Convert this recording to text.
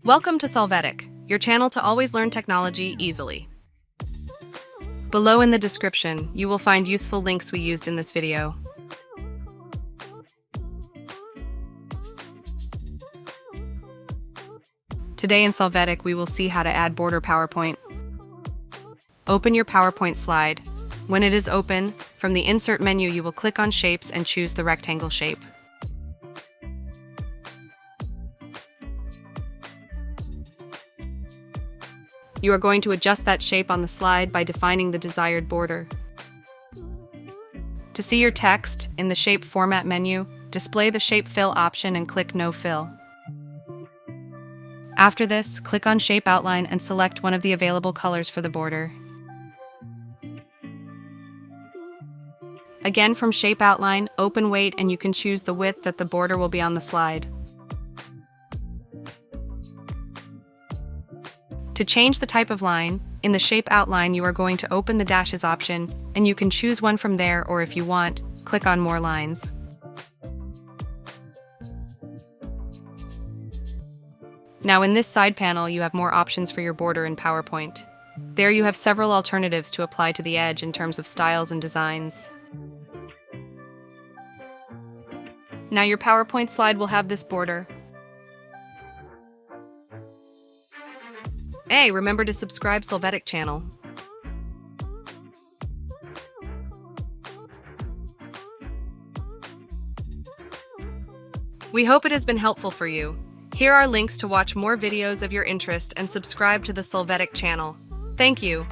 Welcome to Solvetic, your channel to always learn technology easily. Below in the description, you will find useful links we used in this video. Today in Solvetic, we will see how to add border PowerPoint. Open your PowerPoint slide. When it is open, from the Insert menu you will click on Shapes and choose the rectangle shape. You are going to adjust that shape on the slide by defining the desired border. To see your text, in the Shape Format menu, display the Shape Fill option and click No Fill. After this, click on Shape Outline and select one of the available colors for the border. Again, from Shape Outline, open Weight and you can choose the width that the border will be on the slide. To change the type of line, in the Shape Outline you are going to open the Dashes option, and you can choose one from there, or if you want, click on More Lines. Now in this side panel you have more options for your border in PowerPoint. There you have several alternatives to apply to the edge in terms of styles and designs. Now your PowerPoint slide will have this border. Hey, remember to subscribe Solvetic channel. We hope it has been helpful for you. Here are links to watch more videos of your interest and subscribe to the Solvetic channel. Thank you.